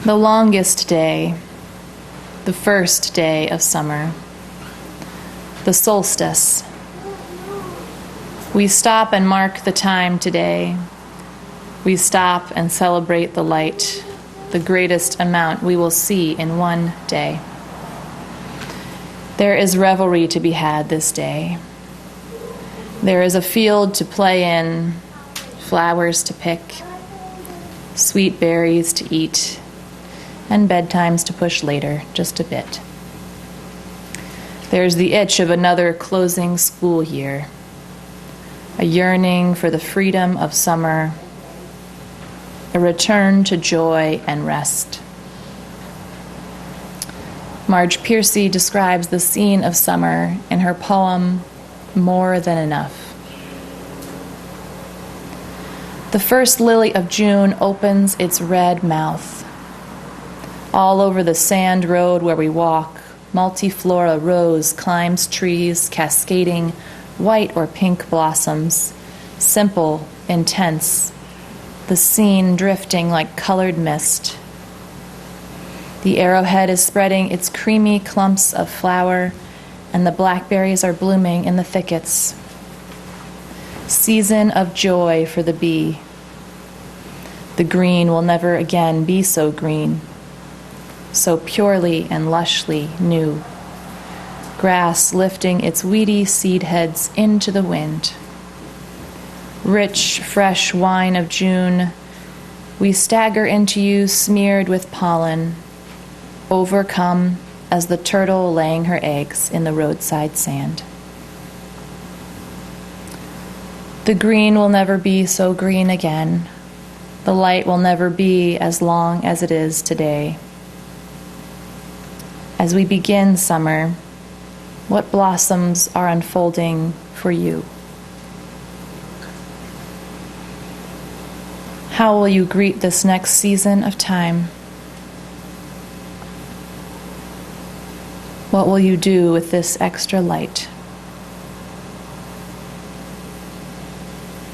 The longest day, the first day of summer, the solstice. We stop and mark the time today. We stop and celebrate the light, the greatest amount we will see in one day. There is revelry to be had this day. There is a field to play in, flowers to pick, sweet berries to eat, and bedtimes to push later just a bit. There's the itch of another closing school year, a yearning for the freedom of summer, a return to joy and rest. Marge Piercy describes the scene of summer in her poem, More Than Enough. The first lily of June opens its red mouth. All over the sand road where we walk, multiflora rose climbs trees, cascading white or pink blossoms, simple, intense, the scene drifting like colored mist. The arrowhead is spreading its creamy clumps of flower, and the blackberries are blooming in the thickets. Season of joy for the bee. The green will never again be so green, so purely and lushly new. Grass lifting its weedy seed heads into the wind. Rich, fresh wine of June, we stagger into you smeared with pollen, overcome as the turtle laying her eggs in the roadside sand. The green will never be so green again. The light will never be as long as it is today. As we begin summer, what blossoms are unfolding for you? How will you greet this next season of time? What will you do with this extra light?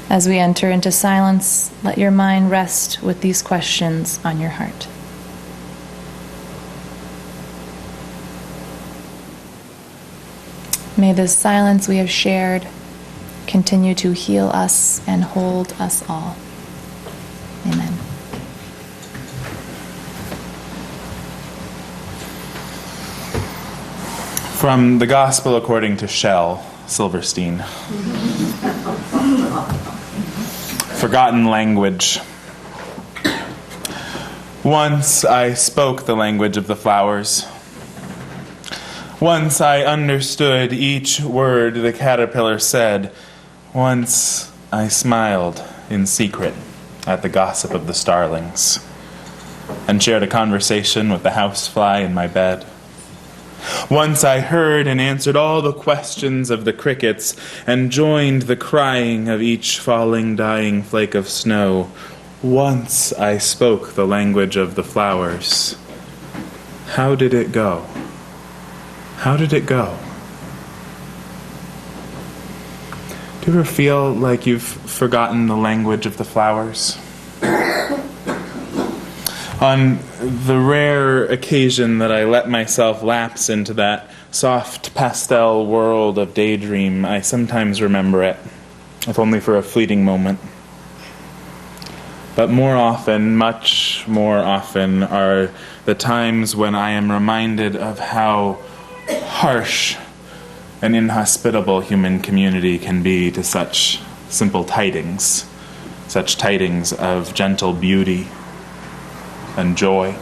As we enter into silence, let your mind rest with these questions on your heart. May this silence we have shared continue to heal us and hold us all. Amen. From the Gospel according to Shel Silverstein. Forgotten language. Once I spoke the language of the flowers. Once I understood each word the caterpillar said. Once I smiled in secret at the gossip of the starlings and shared a conversation with the housefly in my bed. Once I heard and answered all the questions of the crickets and joined the crying of each falling, dying flake of snow. Once I spoke the language of the flowers. How did it go? How did it go? Do you ever feel like you've forgotten the language of the flowers? On the rare occasion that I let myself lapse into that soft pastel world of daydream, I sometimes remember it, if only for a fleeting moment. But more often, much more often, are the times when I am reminded of how harsh and inhospitable human community can be to such simple tidings, such tidings of gentle beauty and joy.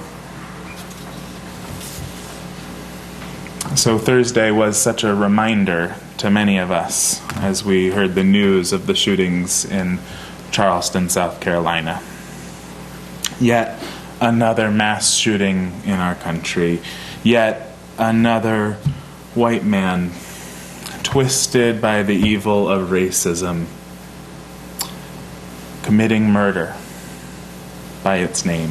So Thursday was such a reminder to many of us as we heard the news of the shootings in Charleston, South Carolina. Yet another mass shooting in our country. Yet another white man twisted by the evil of racism, committing murder by its name.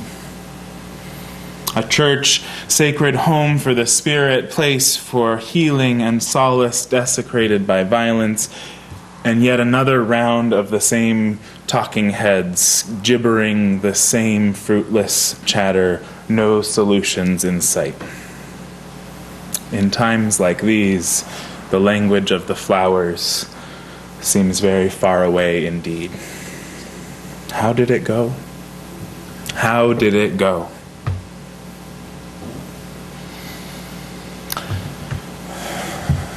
A church, sacred home for the spirit, place for healing and solace desecrated by violence, and yet another round of the same talking heads, gibbering the same fruitless chatter, no solutions in sight. In times like these, the language of the flowers seems very far away indeed. How did it go? How did it go?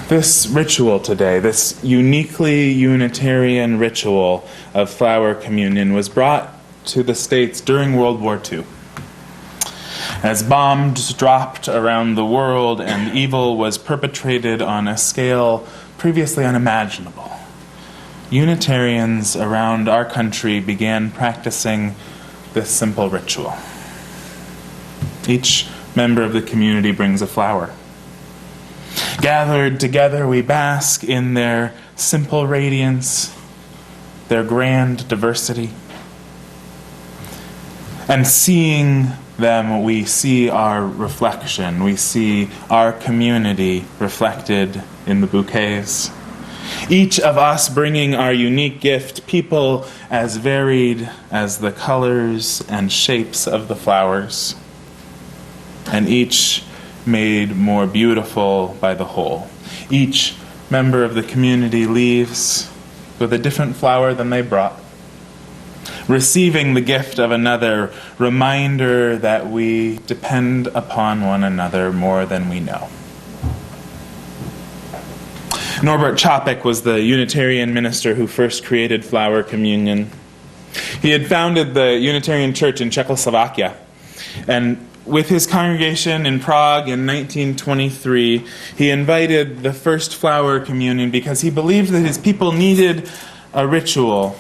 This ritual today, this uniquely Unitarian ritual of flower communion, was brought to the States during World War II. As bombs dropped around the world and evil was perpetrated on a scale previously unimaginable, Unitarians around our country began practicing this simple ritual. Each member of the community brings a flower. Gathered together, we bask in their simple radiance, their grand diversity. And seeing them, we see our reflection. We see our community reflected in the bouquets. Each of us bringing our unique gift, people as varied as the colors and shapes of the flowers, and each made more beautiful by the whole. Each member of the community leaves with a different flower than they brought, receiving the gift of another, reminder that we depend upon one another more than we know. Norbert Čapek was the Unitarian minister who first created flower communion. He had founded the Unitarian Church in Czechoslovakia, and with his congregation in Prague in 1923, he invited the first flower communion because he believed that his people needed a ritual,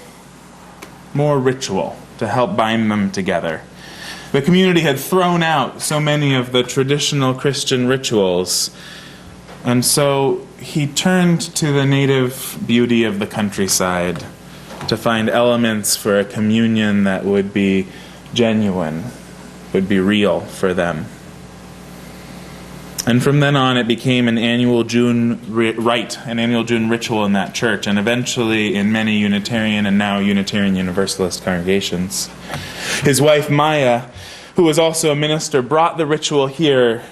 more ritual, to help bind them together. The community had thrown out so many of the traditional Christian rituals, and so he turned to the native beauty of the countryside to find elements for a communion that would be genuine, would be real for them. And from then on, it became an annual June rite, an annual June ritual in that church, and eventually in many Unitarian and now Unitarian Universalist congregations. His wife, Maya, who was also a minister, brought the ritual here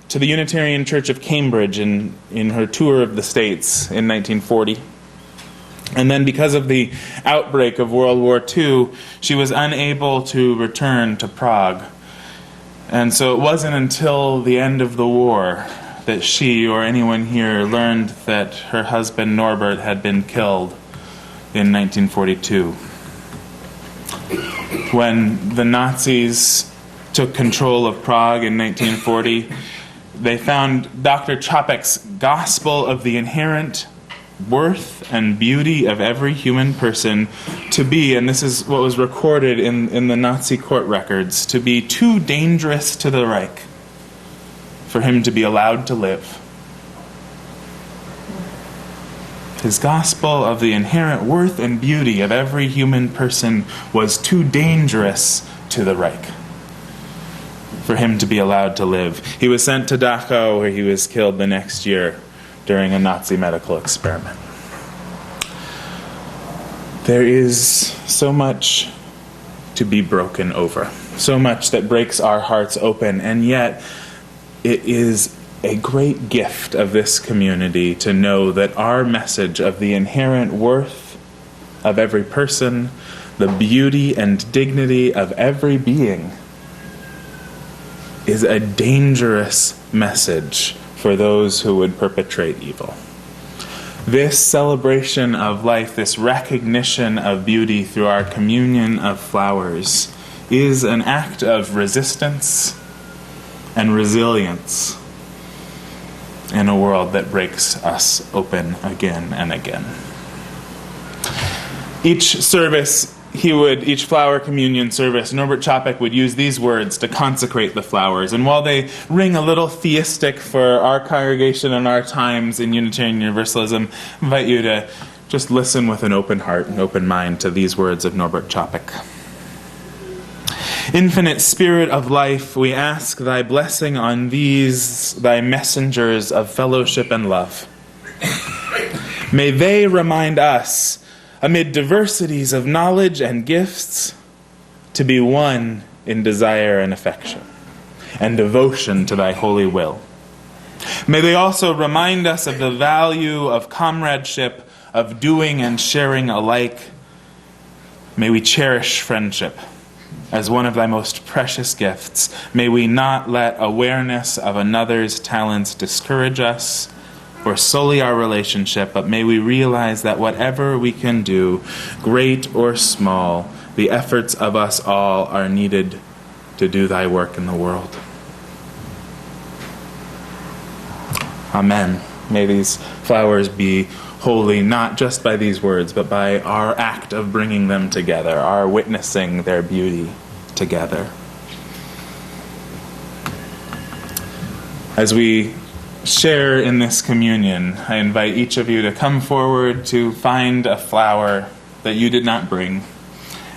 to the Unitarian Church of Cambridge in her tour of the States in 1940. And then because of the outbreak of World War II, she was unable to return to Prague. And so it wasn't until the end of the war that she or anyone here learned that her husband Norbert had been killed in 1942. When the Nazis took control of Prague in 1940, they found Dr. Čapek's Gospel of the Inherent Worth and Beauty of Every Human Person to be, and this is what was recorded in the Nazi court records, to be too dangerous to the Reich for him to be allowed to live. His Gospel of the Inherent Worth and Beauty of Every Human Person was too dangerous to the Reich for him to be allowed to live. He was sent to Dachau, where he was killed the next year during a Nazi medical experiment. There is so much to be broken over, so much that breaks our hearts open, and yet it is a great gift of this community to know that our message of the inherent worth of every person, the beauty and dignity of every being, is a dangerous message for those who would perpetrate evil. This celebration of life, this recognition of beauty through our communion of flowers, is an act of resistance and resilience in a world that breaks us open again and again. Each flower communion service, Norbert Čapek would use these words to consecrate the flowers. And while they ring a little theistic for our congregation and our times in Unitarian Universalism, I invite you to just listen with an open heart and open mind to these words of Norbert Čapek. Infinite Spirit of life, we ask thy blessing on these, thy messengers of fellowship and love. May they remind us, amid diversities of knowledge and gifts, to be one in desire and affection, and devotion to thy holy will. May they also remind us of the value of comradeship, of doing and sharing alike. May we cherish friendship as one of thy most precious gifts. May we not let awareness of another's talents discourage us or sully our relationship, but may we realize that whatever we can do, great or small, the efforts of us all are needed to do thy work in the world. Amen. May these flowers be holy not just by these words, but by our act of bringing them together, our witnessing their beauty together. As we share in this communion, I invite each of you to come forward to find a flower that you did not bring.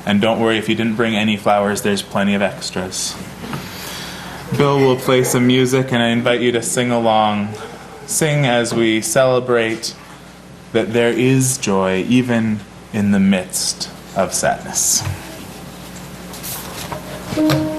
And don't worry, if you didn't bring any flowers, there's plenty of extras. Bill will play some music, and I invite you to sing along. Sing as we celebrate that there is joy even in the midst of sadness. Amen.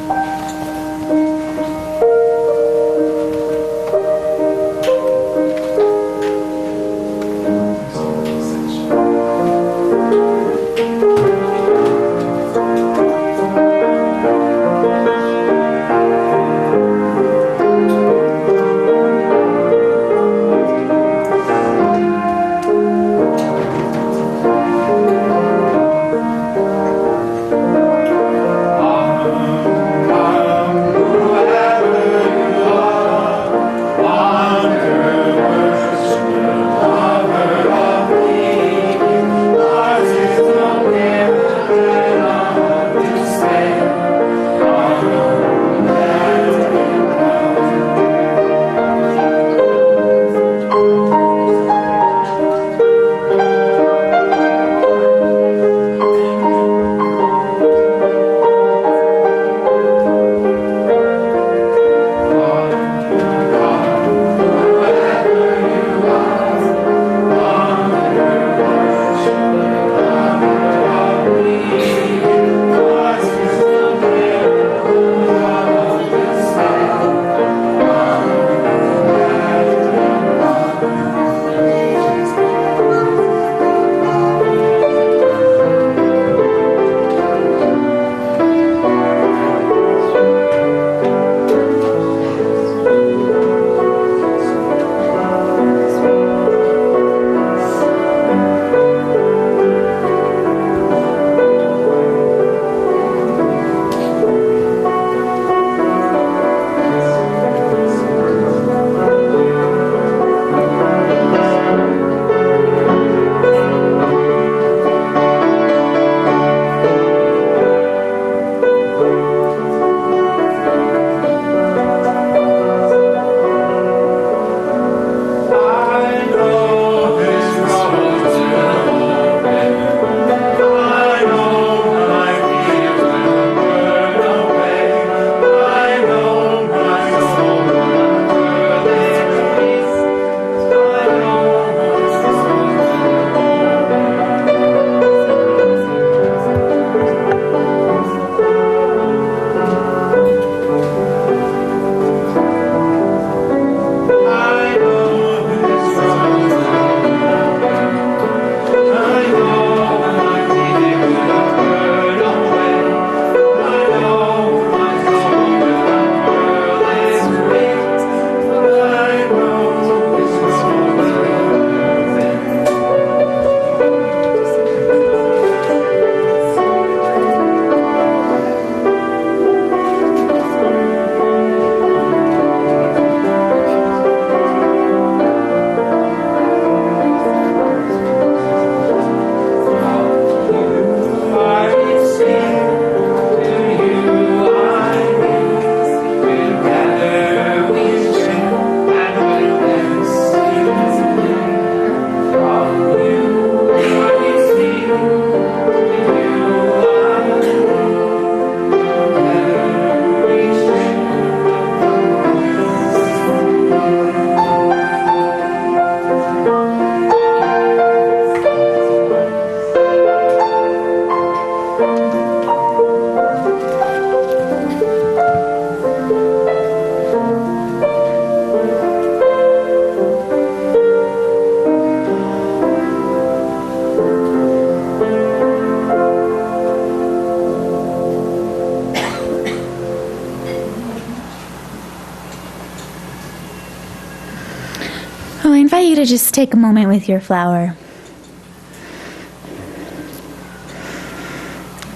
invite you to just take a moment with your flower.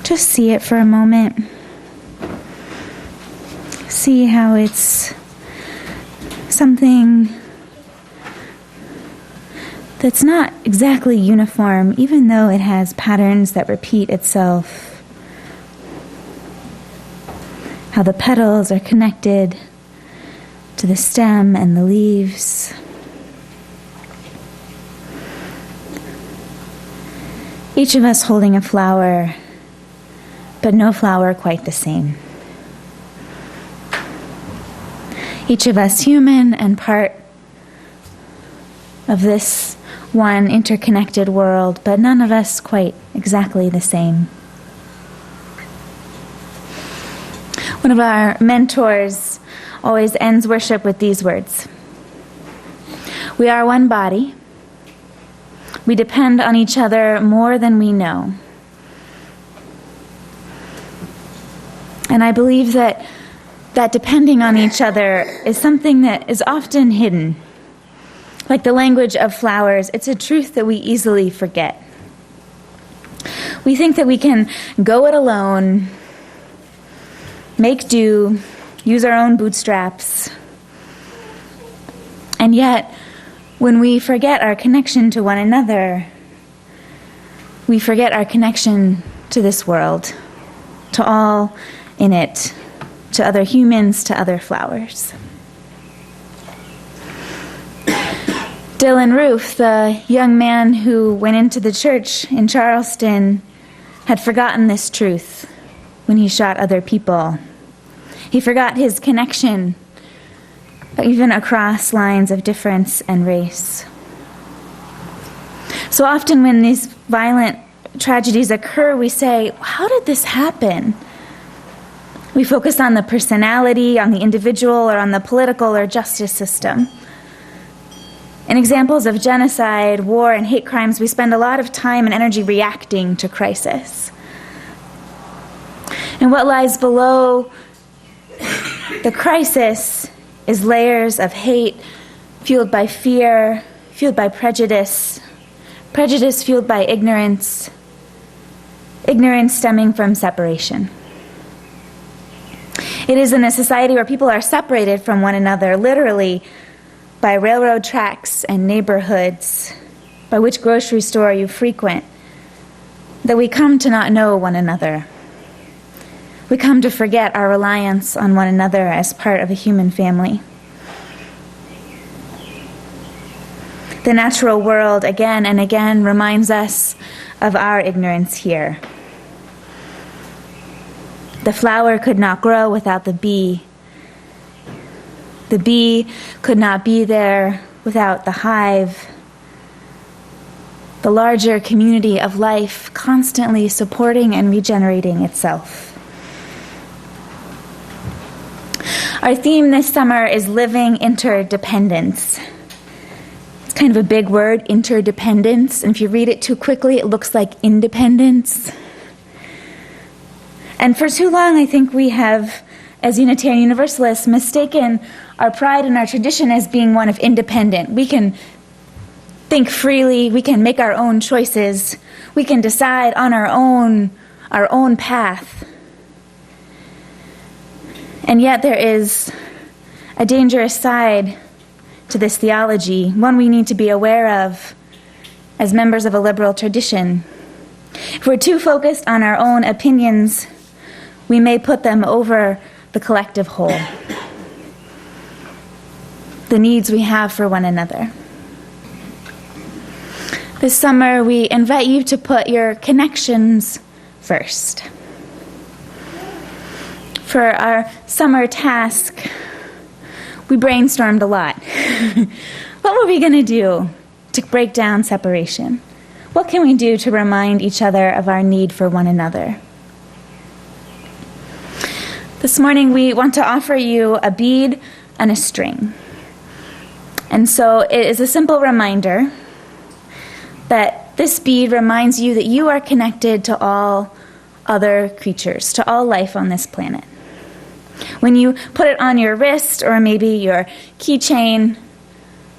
Just see it for a moment. See how it's something that's not exactly uniform, even though it has patterns that repeat itself. How the petals are connected to the stem and the leaves. Each of us holding a flower, but no flower quite the same. Each of us human and part of this one interconnected world, but none of us quite exactly the same. One of our mentors always ends worship with these words: "We are one body. We depend on each other more than we know." And I believe that depending on each other is something that is often hidden. Like the language of flowers, it's a truth that we easily forget. We think that we can go it alone, make do, use our own bootstraps. And yet, when we forget our connection to one another, we forget our connection to this world, to all in it, to other humans, to other flowers. Dylan Roof, the young man who went into the church in Charleston, had forgotten this truth when he shot other people. He forgot his connection, even across lines of difference and race. So often when these violent tragedies occur, we say, how did this happen? We focus on the personality, on the individual, or on the political or justice system. In examples of genocide, war, and hate crimes, we spend a lot of time and energy reacting to crisis. And what lies below the crisis is layers of hate fueled by fear, fueled by prejudice, prejudice fueled by ignorance, ignorance stemming from separation. It is in a society where people are separated from one another, literally, by railroad tracks and neighborhoods, by which grocery store you frequent, that we come to not know one another. We come to forget our reliance on one another as part of a human family. The natural world again and again reminds us of our ignorance here. The flower could not grow without the bee. The bee could not be there without the hive. The larger community of life constantly supporting and regenerating itself. Our theme this summer is living interdependence. It's kind of a big word, interdependence, and if you read it too quickly, it looks like independence. And for too long, I think we have, as Unitarian Universalists, mistaken our pride and our tradition as being one of independent. We can think freely, we can make our own choices, we can decide on our own path. And yet there is a dangerous side to this theology, one we need to be aware of as members of a liberal tradition. If we're too focused on our own opinions, we may put them over the collective whole, the needs we have for one another. This summer, we invite you to put your connections first. For our summer task, we brainstormed a lot. What were we going to do to break down separation? What can we do to remind each other of our need for one another? This morning, we want to offer you a bead and a string. And so it is a simple reminder that this bead reminds you that you are connected to all other creatures, to all life on this planet. When you put it on your wrist or maybe your keychain,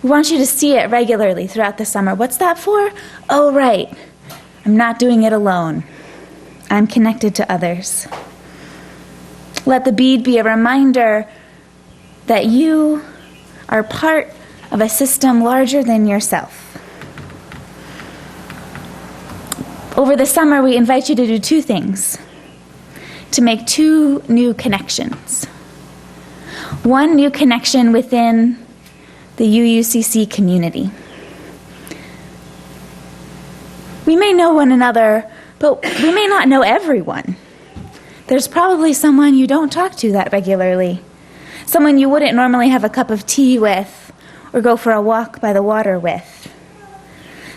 We want you to see it regularly throughout the summer. What's that for? Oh, right. I'm not doing it alone. I'm connected to others. Let the bead be a reminder that you are part of a system larger than yourself. Over the summer, we invite you to do two things. To make two new connections. One new connection within the UUCC community. We may know one another, but we may not know everyone. There's probably someone you don't talk to that regularly, someone you wouldn't normally have a cup of tea with or go for a walk by the water with.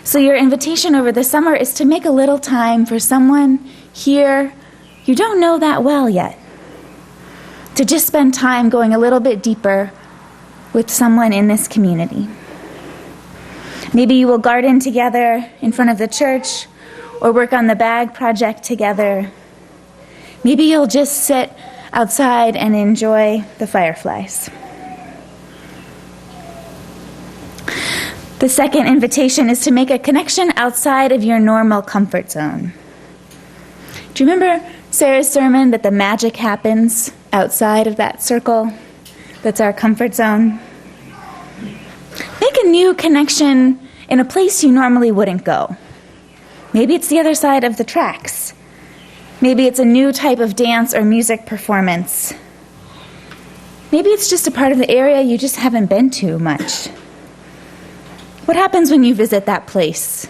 So your invitation over the summer is to make a little time for someone here you don't know that well yet, to just spend time going a little bit deeper with someone in this community. Maybe you will garden together in front of the church or work on the bag project together. Maybe you'll just sit outside and enjoy the fireflies. The second invitation is to make a connection outside of your normal comfort zone. Do you remember Sarah's sermon that the magic happens outside of that circle that's our comfort zone? Make a new connection in a place you normally wouldn't go. Maybe it's the other side of the tracks. Maybe it's a new type of dance or music performance. Maybe it's just a part of the area you just haven't been to much. What happens when you visit that place?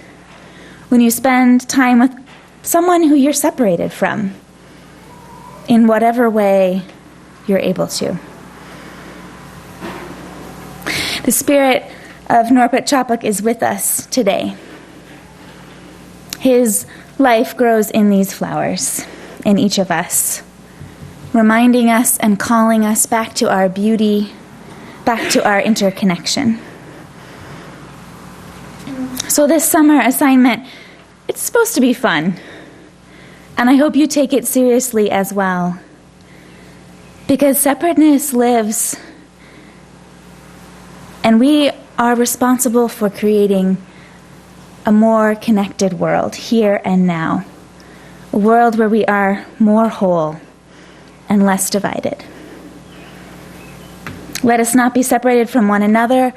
When you spend time with someone who you're separated from, in whatever way you're able to. The spirit of Norpet Chapuk is with us today. His life grows in these flowers, in each of us, reminding us and calling us back to our beauty, back to our interconnection. So this summer assignment, it's supposed to be fun. And I hope you take it seriously as well. Because separateness lives, and we are responsible for creating a more connected world here and now. A world where we are more whole and less divided. Let us not be separated from one another.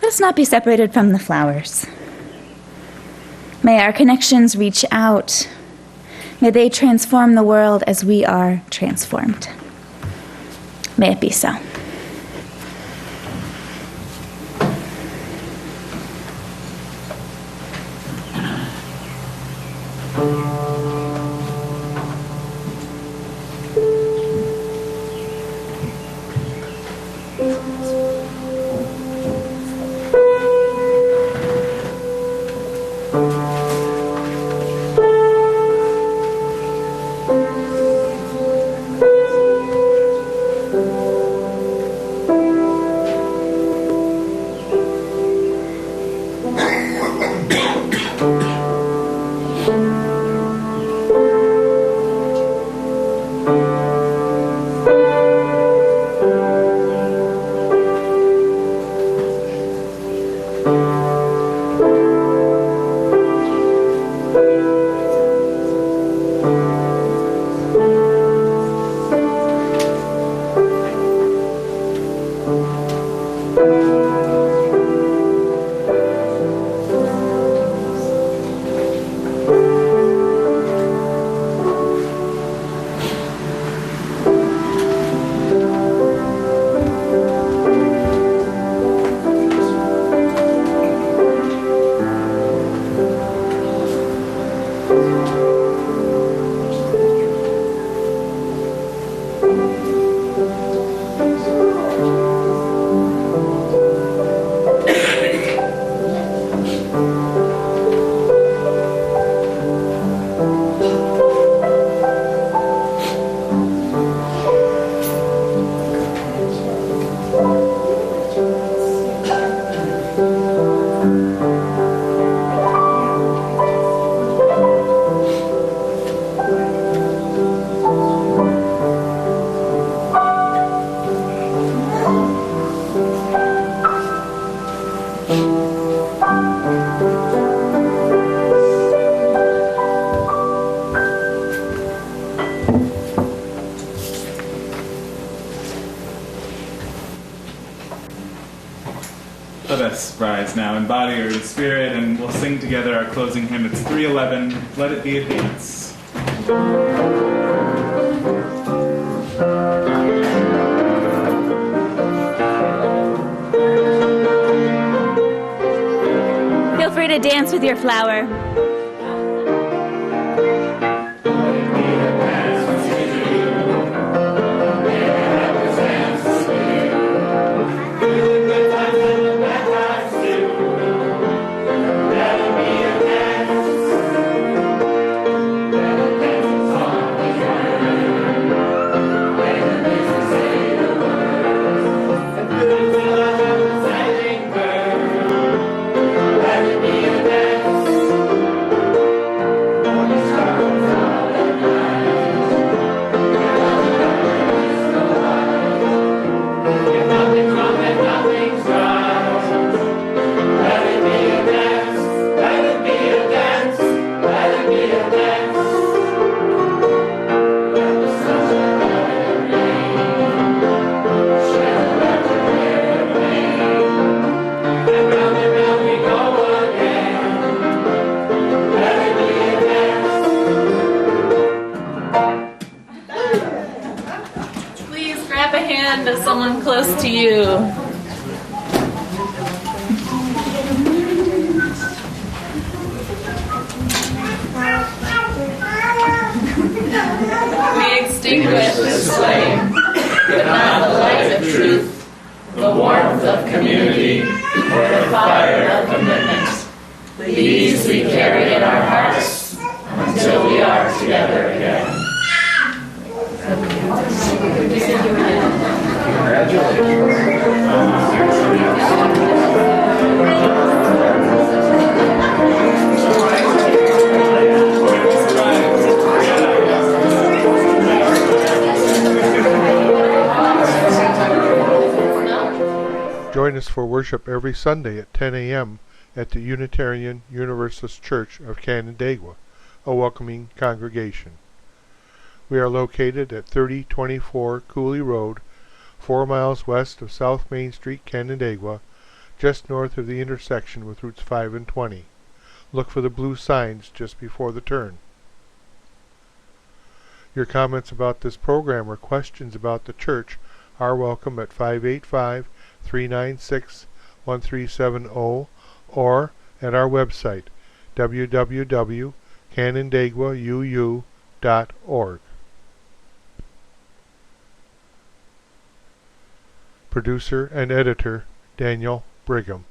Let us not be separated from the flowers. May our connections reach out. May they transform the world as we are transformed. May it be so. Let us rise now in body or in spirit, and we'll sing together our closing hymn. It's 311, Let It Be a Dance. Feel free to dance with your flower. To someone close to you. We extinguish this flame, but not the light of truth, the warmth of community, or the fire of commitment. These we carry in our hearts until we are together again. Join us for worship every Sunday at 10 a.m. at the Unitarian Universalist Church of Canandaigua, a welcoming congregation. We are located at 3024 Cooley Road, 4 miles west of South Main Street, Canandaigua, just north of the intersection with Routes 5 and 20. Look for the blue signs just before the turn. Your comments about this program or questions about the church are welcome at 585-396-1370 or at our website, www.canandaiguauu.org. Producer and editor, Daniel Brigham.